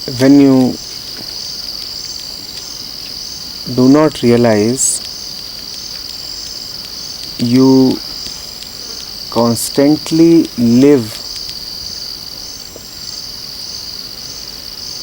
when you do not realize, you constantly live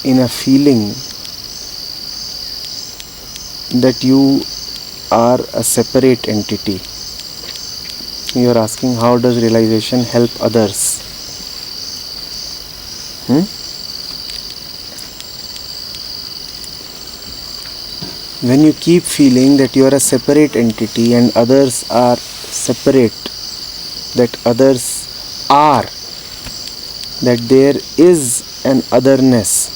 in a feeling that you are a separate entity. You are asking, how does realization help others? When you keep feeling that you are a separate entity and others are separate, that others are, that there is an otherness,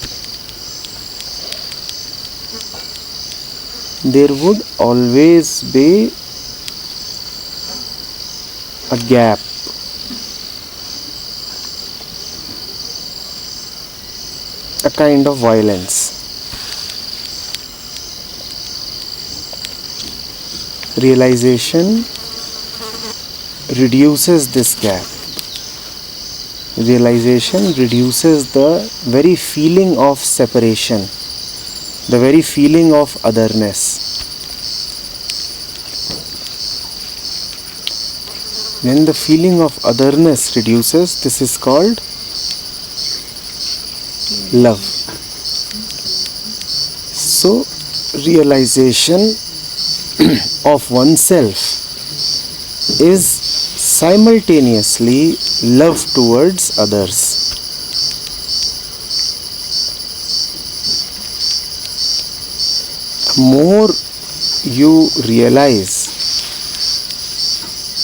there would always be a gap, a kind of violence. Realization reduces this gap. Realization reduces the very feeling of separation, the very feeling of otherness. When the feeling of otherness reduces, this is called love. So, realization of oneself is simultaneously love towards others. The more you realize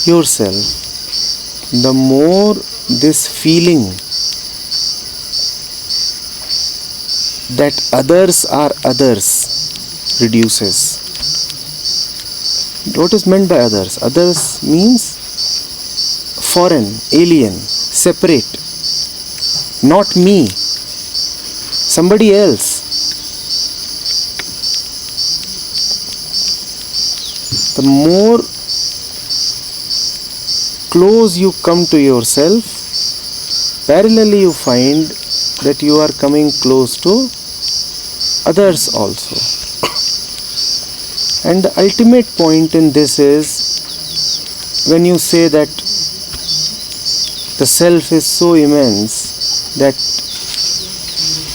yourself, the more this feeling that others are others reduces. What is meant by others? Others means foreign, alien, separate, not me, somebody else. The more close you come to yourself, parallelly you find that you are coming close to others also. And the ultimate point in this is when you say that the self is so immense that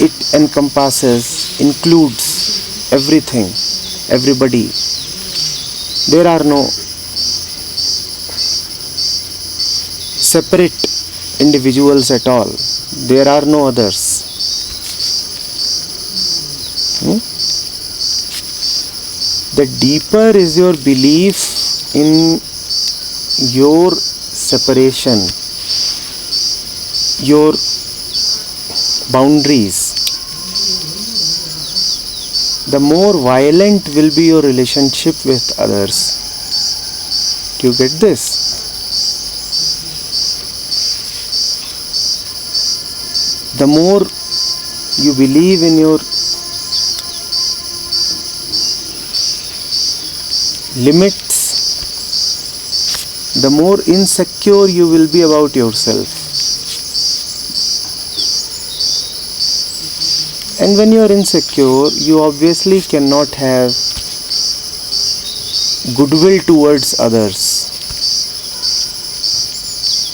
it encompasses, includes everything, everybody. There are no separate individuals at all. There are no others. The deeper is your belief in your separation, your boundaries, the more violent will be your relationship with others. Do you get this? The more you believe in your limits, the more insecure you will be about yourself. And when you are insecure, you obviously cannot have goodwill towards others.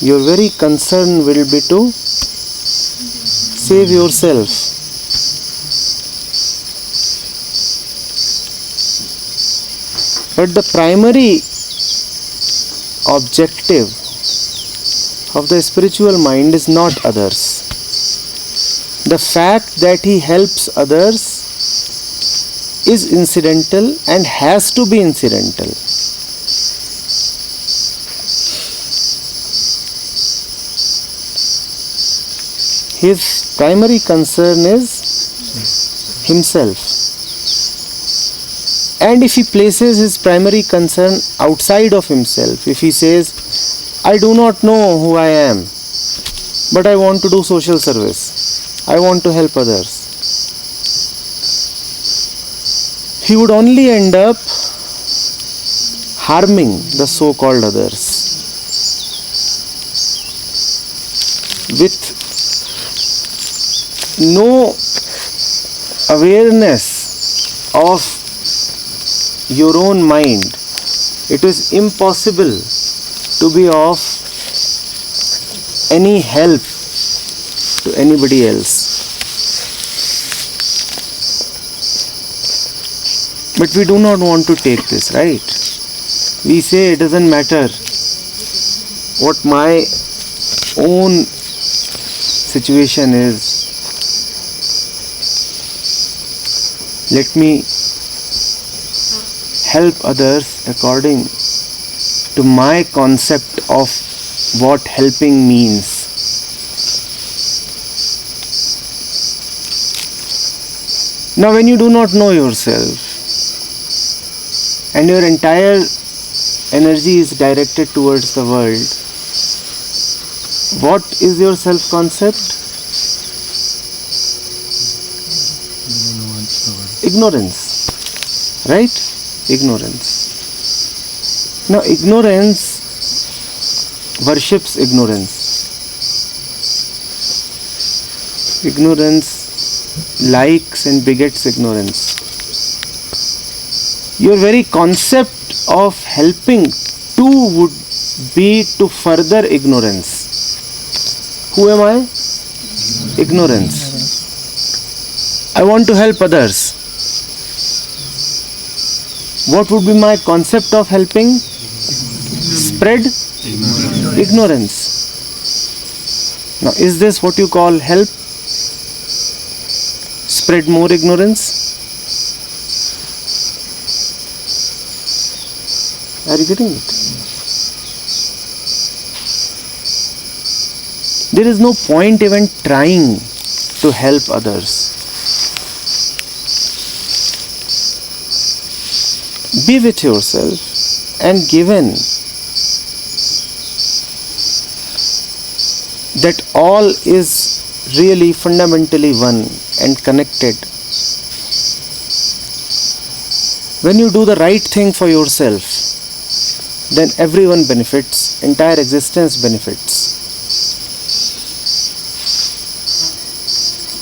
Your very concern will be to save yourself. But the primary objective of the spiritual mind is not others. The fact that he helps others is incidental and has to be incidental. His primary concern is himself. And if he places his primary concern outside of himself, if he says, I do not know who I am, but I want to do social service, I want to help others, he would only end up harming the so-called others with no awareness of your own mind, it is impossible to be of any help to anybody else. But we do not want to take this, right? We say it doesn't matter what my own situation is. Let me help others according to my concept of what helping means. Now, when you do not know yourself and your entire energy is directed towards the world, what is your self-concept? Ignorance, right? Ignorance. Now, ignorance worships ignorance. Ignorance likes and begets ignorance. Your very concept of helping too would be to further ignorance. Who am I? Ignorance. I want to help others. What would be my concept of helping? Spread ignorance. Now, is this what you call help? Spread more ignorance? Are you getting it? There is no point even trying to help others. Be with yourself, and given that all is really fundamentally one and connected, when you do the right thing for yourself, then everyone benefits, entire existence benefits.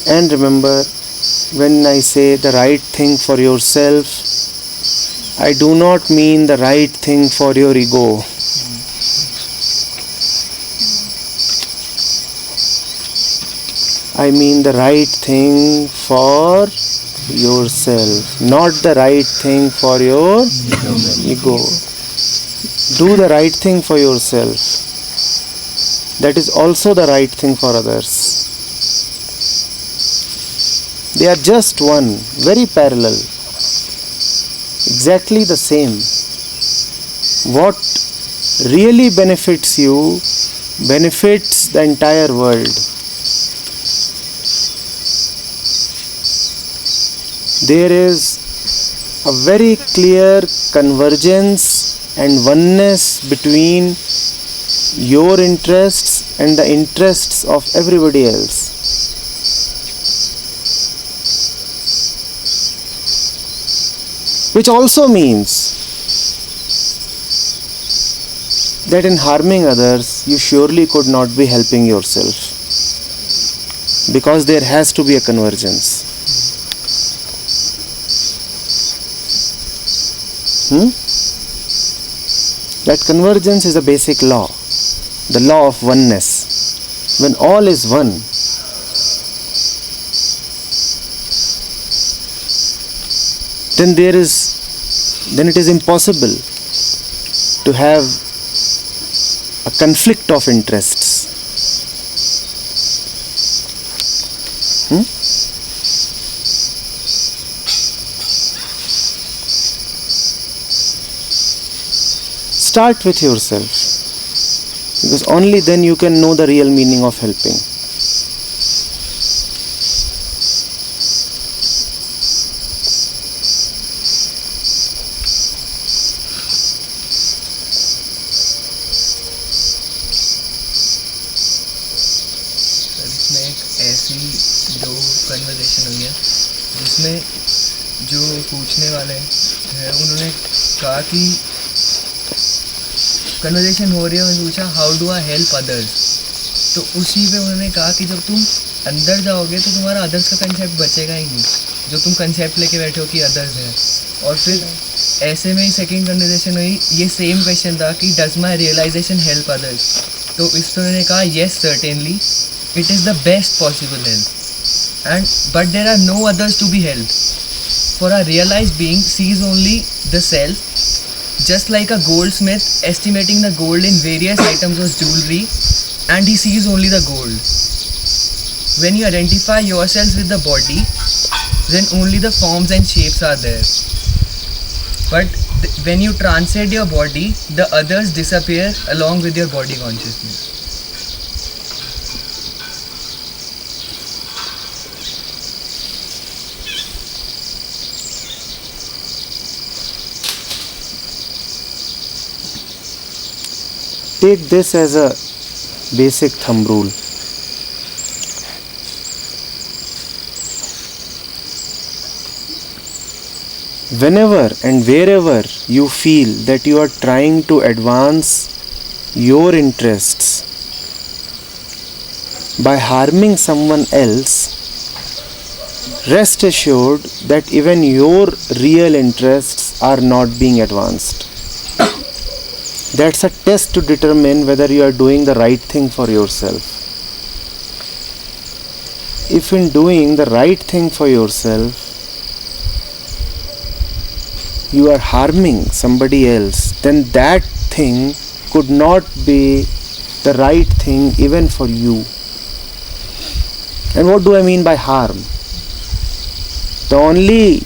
And remember, when I say the right thing for yourself, I do not mean the right thing for your ego. I mean the right thing for yourself, not the right thing for your ego. Do the right thing for yourself. That is also the right thing for others. They are just one, very parallel, exactly the same. What really benefits you benefits the entire world. There is a very clear convergence and oneness between your interests and the interests of everybody else. Which also means that in harming others, you surely could not be helping yourself, because there has to be a convergence. That convergence is a basic law, the law of oneness. When all is one, then it is impossible to have a conflict of interests. Start with yourself, because only then you can know the real meaning of helping. जिसमें जो पूछने वाले हैं उन्होंने कहा कि conversation हो रही है, उन्होंने पूछा how do I help others, तो उसी पे उन्होंने कहा कि जब तुम अंदर जाओगे तो तुम्हारा अदर्स का कंसेप्ट बचेगा ही नहीं, जो तुम कंसेप्ट लेके बैठे हो कि अदर्स है, और फिर ऐसे में ही सेकंड कन्वर्सेशन हुई, ये सेम क्वेश्चन था कि does my realisation help others, तो इस पर मैंने कहा yes certainly, it is the best possible help, and but there are no others to be help, for a realise being sees only the self, just like a goldsmith estimating the gold in various items of jewelry, and he sees only the gold. When you identify yourselves with the body, then only the forms and shapes are there. But when you transcend your body, the others disappear along with your body consciousness. Take this as a basic thumb rule. Whenever and wherever you feel that you are trying to advance your interests by harming someone else, rest assured that even your real interests are not being advanced. That's a test to determine whether you are doing the right thing for yourself. If in doing the right thing for yourself, you are harming somebody else, then that thing could not be the right thing even for you. And what do I mean by harm? The only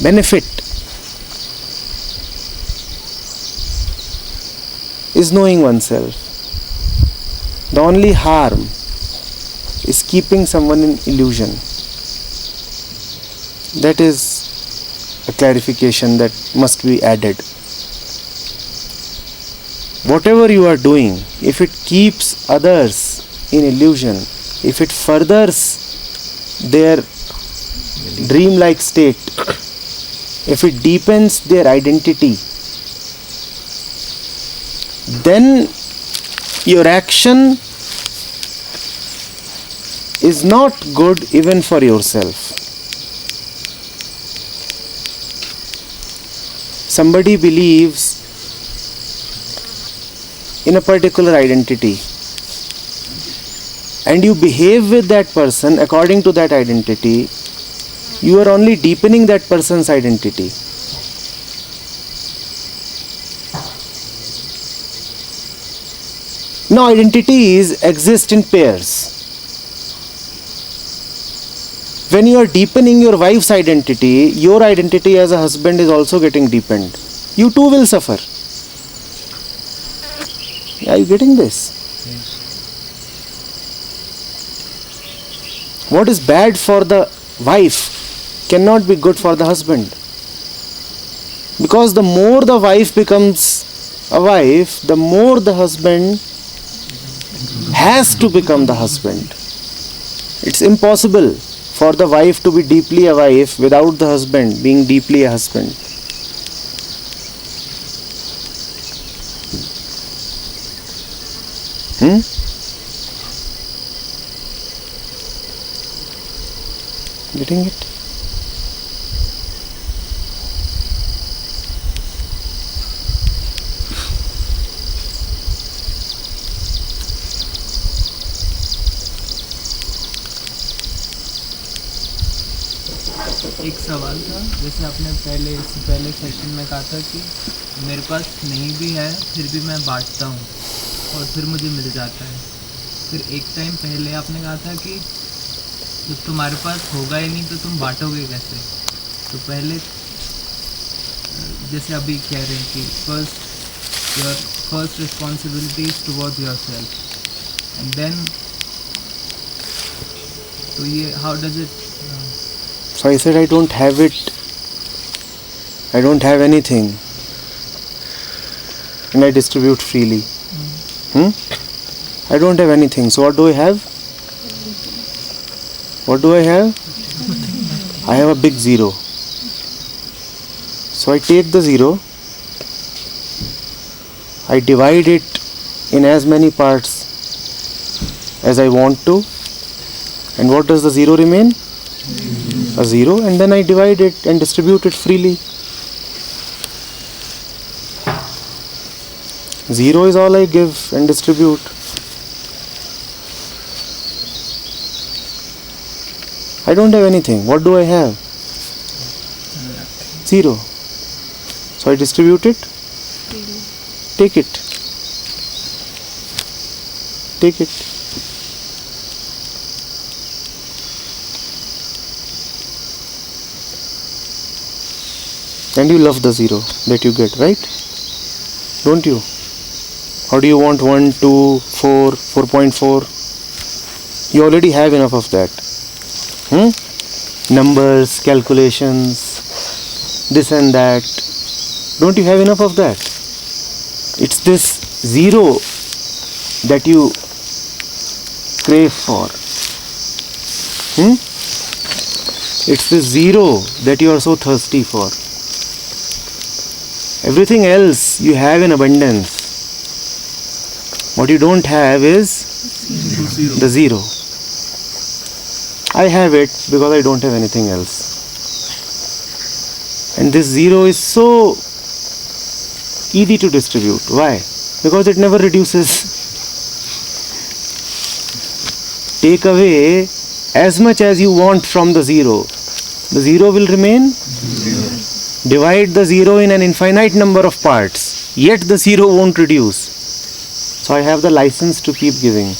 benefit is knowing oneself. The only harm is keeping someone in illusion. That is a clarification that must be added. Whatever you are doing, if it keeps others in illusion, if it furthers their dreamlike state, if it deepens their identity, then your action is not good even for yourself. Somebody believes in a particular identity, and you behave with that person according to that identity, you are only deepening that person's identity. Now, identities exist in pairs. When you are deepening your wife's identity, your identity as a husband is also getting deepened. You too will suffer. Are you getting this? Yes. What is bad for the wife cannot be good for the husband. Because the more the wife becomes a wife, the more the husband has to become the husband. It's impossible for the wife to be deeply a wife without the husband being deeply a husband. Getting it? एक सवाल था, जैसे आपने पहले session में कहा था कि मेरे पास नहीं भी है फिर भी मैं बांटता हूँ और फिर मुझे मिल जाता है। फिर एक टाइम पहले आपने कहा था कि जब तुम्हारे पास होगा ही नहीं तो तुम बांटोगे कैसे। तो पहले जैसे अभी कह रहे हैं कि your first responsibility is towards yourself and then, तो ये how does it. So I said I don't have it. I don't have anything. And I distribute freely. I don't have anything. So what do I have? What do I have? I have a big zero. So I take the zero. I divide it in as many parts as I want to. And what does the zero remain? a 0, and then I divide it and distribute it freely. 0 is all I give and distribute. I don't have anything. What do I have? 0. So I distribute it. Take it. Take it. And you love the 0 that you get, right? Don't you? How do you want 1, 2, 4, 4.4? You already have enough of that. Numbers, calculations, this and that. Don't you have enough of that? It's this 0 that you crave for. It's this 0 that you are so thirsty for. Everything else you have in abundance. What you don't have is the 0. I have it because I don't have anything else. And this 0 is so easy to distribute. Why? Because it never reduces. Take away as much as you want from the 0. The 0 will remain. Divide the 0 in an infinite number of parts. Yet the 0 won't reduce. So I have the license to keep giving.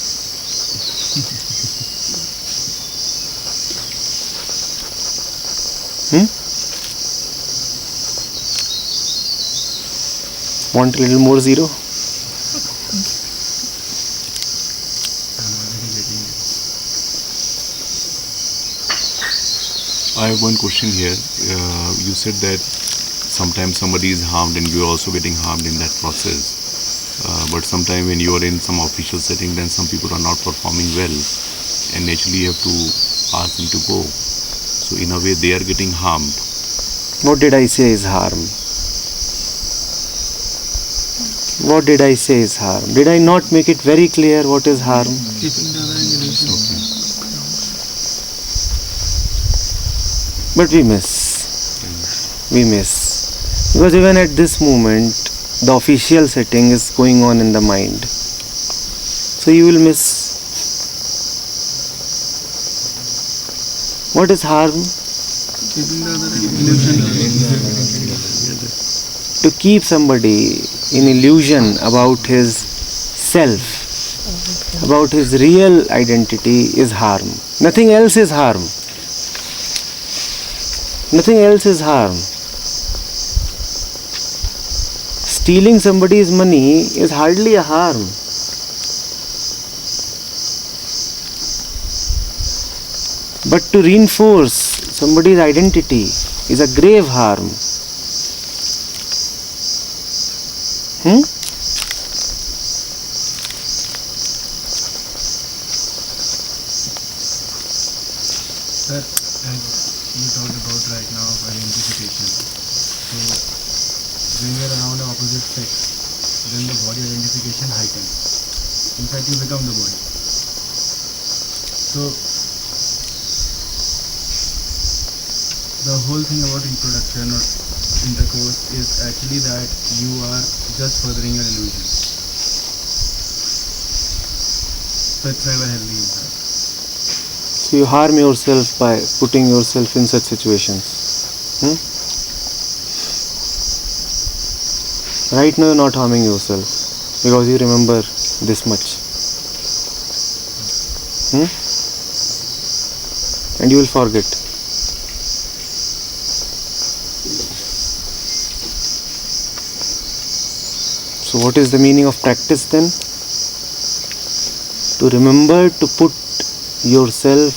Want a little more 0? I have one question here. You said that sometimes somebody is harmed and you are also getting harmed in that process. But sometimes when you are in some official setting, then some people are not performing well, and naturally you have to ask them to go. So in a way they are getting harmed. What did I say is harm? What did I say is harm? Did I not make it very clear what is harm? But we miss. We miss. Because even at this moment, the official setting is going on in the mind. So you will miss. What is harm? To keep somebody in illusion about his self, about his real identity is harm. Nothing else is harm. Nothing else is harm. Stealing somebody's money is hardly a harm. But to reinforce somebody's identity is a grave harm. Sir, as you talked about right now, identification. So, when you are around the opposite sex, then the body identification heightens. In fact, you become the body. So, the whole thing about reproduction or intercourse is actually that you are just furthering your illusion. So, it's never healthy in fact. So you harm yourself by putting yourself in such situations. Right now you're not harming yourself because you remember this much. And you will forget. So what is the meaning of practice then? To remember to put yourself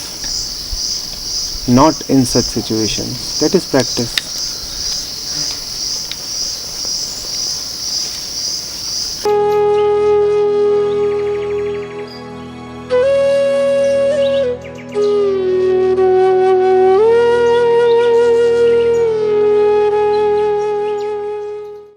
not in such situations. That is practice.